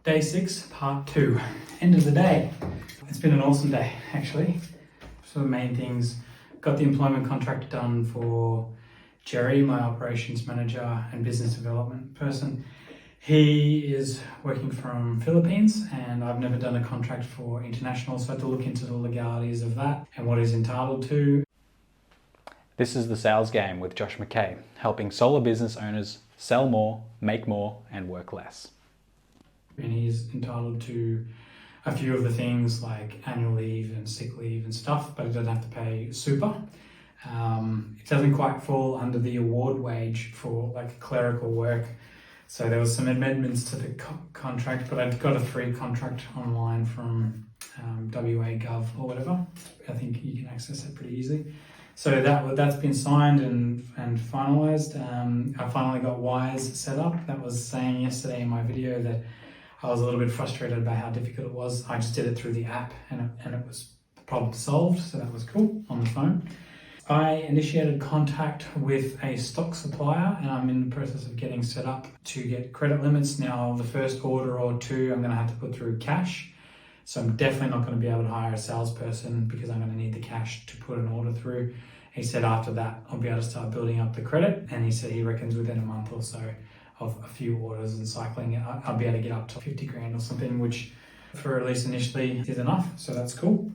Day 6, part 2, end of the day. It's been an awesome day, actually. So the main things, got the employment contract done for Jerry, my operations manager and business development person. He is working from Philippines and I've never done a contract for international, so I had to look into the legalities of that and what he's entitled to. This is The Sales Game with Josh McKay, helping solo business owners sell more, make more, and work less. And he's entitled to a few of the things like annual leave and sick leave and stuff, but he doesn't have to pay super. It doesn't quite fall under the award wage for like clerical work. So there was some amendments to the contract, but I got a free contract online from WA Gov or whatever. I think you can access it pretty easily. So that's been signed and finalised. I finally got Wise set up. That was saying yesterday in my video that I was a little bit frustrated about how difficult it was. I just did it through the app and it was problem solved, so that was cool on the phone. I initiated contact with a stock supplier and I'm in the process of getting set up to get credit limits. Now the first order or two I'm going to have to put through cash. So I'm definitely not going to be able to hire a salesperson because I'm going to need the cash to put an order through. He said after that I'll be able to start building up the credit, and he said he reckons within a month or so of a few orders and cycling it, I'll be able to get up to 50 grand or something, which for at least initially is enough. So that's cool.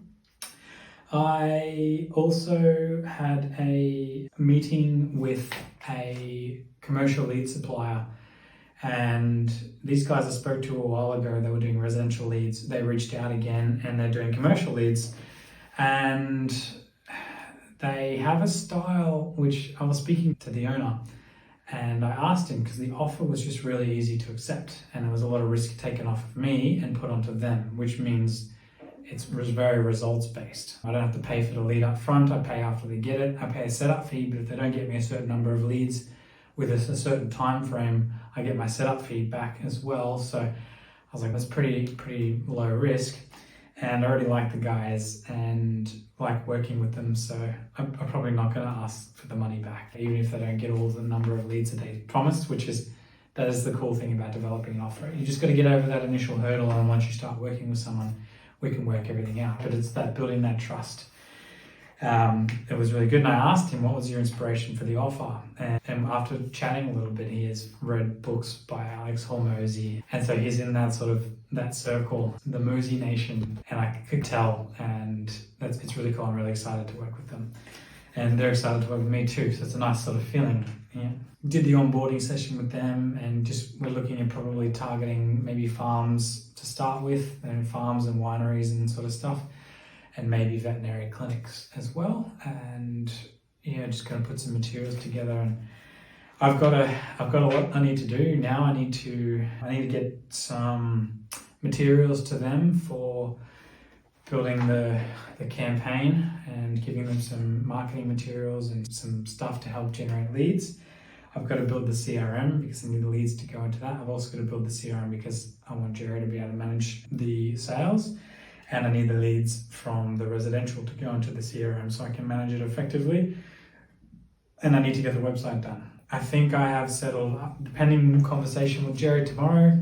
I also had a meeting with a commercial lead supplier, and these guys I spoke to a while ago, they were doing residential leads. They reached out again and they're doing commercial leads, and they have a style which I was speaking to the owner and I asked him because the offer was just really easy to accept and there was a lot of risk taken off of me and put onto them, which means it was very results based. I don't have to pay for the lead up front, I pay after they get it. I pay a setup fee, but if they don't get me a certain number of leads with a certain time frame, I get my setup fee back as well. So I was like, that's pretty low risk. And I already like the guys and like working with them, so I'm probably not going to ask for the money back, even if they don't get all the number of leads that they promised, that is the cool thing about developing an offer. You just got to get over that initial hurdle, and once you start working with someone, we can work everything out. But it's that building that trust. It was really good, and I asked him, what was your inspiration for the offer? And after chatting a little bit, he has read books by Alex Hormozy, and so he's in that that circle, the Mozy Nation, and I could tell, and it's really cool. I'm really excited to work with them, and they're excited to work with me too, so it's a nice sort of feeling. Yeah. Did the onboarding session with them, and we're looking at probably targeting maybe farms to start with, and farms and wineries and sort of stuff, and maybe veterinary clinics as well. And just going to put some materials together. And I've got a lot I need to do now. I need to get some materials to them for building the campaign and giving them some marketing materials and some stuff to help generate leads. I've got to build the CRM because I need the leads to go into that. I've also got to build the CRM because I want Jerry to be able to manage the sales. And I need the leads from the residential to go into the CRM so I can manage it effectively. And I need to get the website done. I think I have settled, depending on conversation with Jerry tomorrow,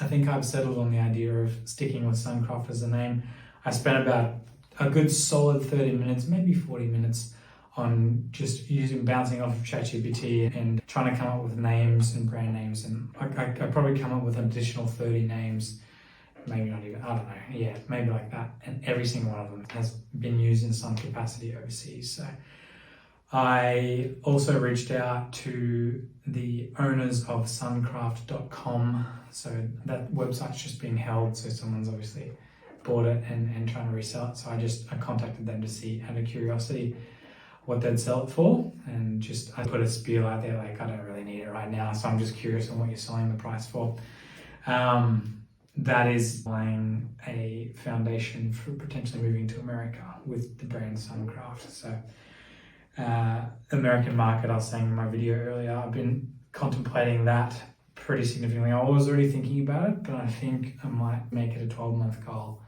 I think I've settled on the idea of sticking with Suncroft as a name. I spent about a good solid 30 minutes, maybe 40 minutes on just bouncing off of ChatGPT and trying to come up with names and brand names. And I probably come up with an additional 30 names. Maybe not even, I don't know, yeah, maybe like that. And every single one of them has been used in some capacity overseas. So I also reached out to the owners of suncraft.com. So that website's just being held. So someone's obviously bought it and trying to resell it. So I contacted them to see, out of curiosity, what they'd sell it for. And I put a spiel out there, like, I don't really need it right now. So I'm just curious on what you're selling the price for. That is laying a foundation for potentially moving to America with the brand Suncraft. So American market, I was saying in my video earlier, I've been contemplating that pretty significantly. I was already thinking about it, but I think I might make it a 12-month goal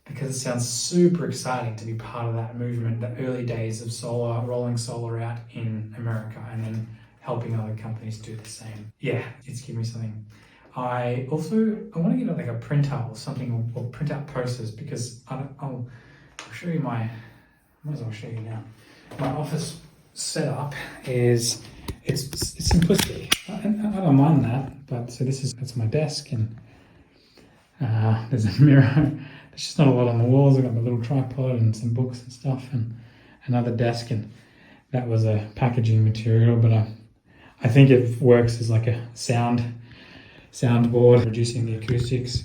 because it sounds super exciting to be part of that movement, the early days of rolling solar out in America and then helping other companies do the same. Yeah, it's giving me something I want to get like a printer or something, or print out posters, because I'll show you might as well show you now. My office setup is it's simplistic. I don't mind that, but so that's my desk, and there's a mirror. There's just not a lot on the walls. I've got my little tripod and some books and stuff, and another desk, and that was a packaging material, but I think it works as like a soundboard, reducing the acoustics.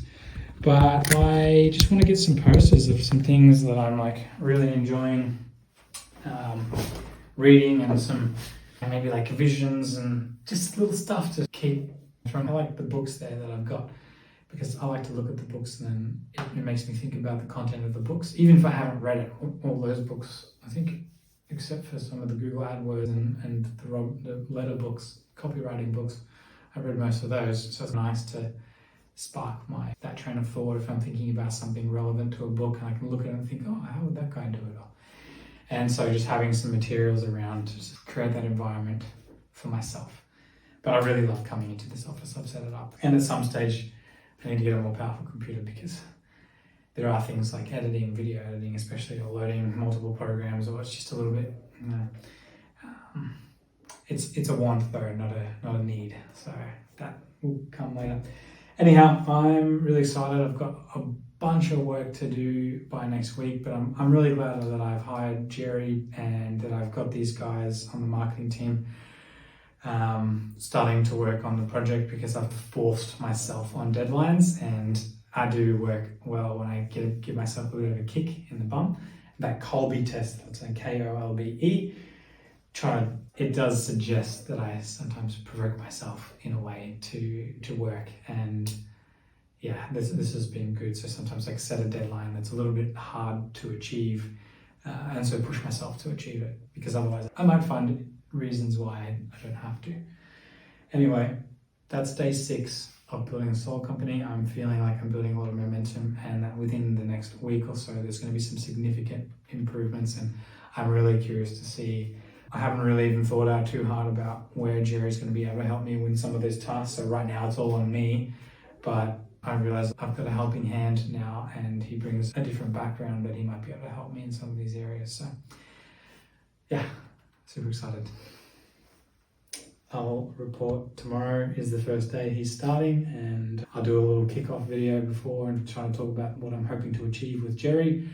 But I just want to get some posters of some things that I'm like really enjoying reading, and some maybe like visions and just little stuff to keep from. I like the books there that I've got, because I like to look at the books, and then it makes me think about the content of the books, even if I haven't read it. All those books, I think, except for some of the Google AdWords and the letter books, copywriting books, I read most of those. So it's nice to spark that train of thought if I'm thinking about something relevant to a book, and I can look at it and think, oh, how would that guy do it? And so just having some materials around to just create that environment for myself. But I really love coming into this office. I've set it up. And at some stage, I need to get a more powerful computer, because there are things like editing, video editing especially, or loading multiple programs, or it's just a little bit, it's a want though, not a need. So that will come later. Anyhow, I'm really excited. I've got a bunch of work to do by next week, but I'm really glad that I've hired Jerry and that I've got these guys on the marketing team starting to work on the project, because I've forced myself on deadlines, and I do work well when I give myself a bit of a kick in the bum. That Kolbe test, that's a Kolbe, it does suggest that I sometimes provoke myself in a way to work, and yeah, this has been good. So sometimes I set a deadline that's a little bit hard to achieve, and so push myself to achieve it, because otherwise I might find reasons why I don't have to. Anyway, that's day 6 of building a soul company. I'm feeling like I'm building a lot of momentum, and that within the next week or so there's going to be some significant improvements, and I'm really curious to see. I haven't really even thought out too hard about where Jerry's going to be able to help me with some of those tasks. So right now it's all on me, but I realize I've got a helping hand now, and he brings a different background that he might be able to help me in some of these areas. So yeah, super excited. I'll report tomorrow is the first day he's starting, and I'll do a little kickoff video before and try to talk about what I'm hoping to achieve with Jerry.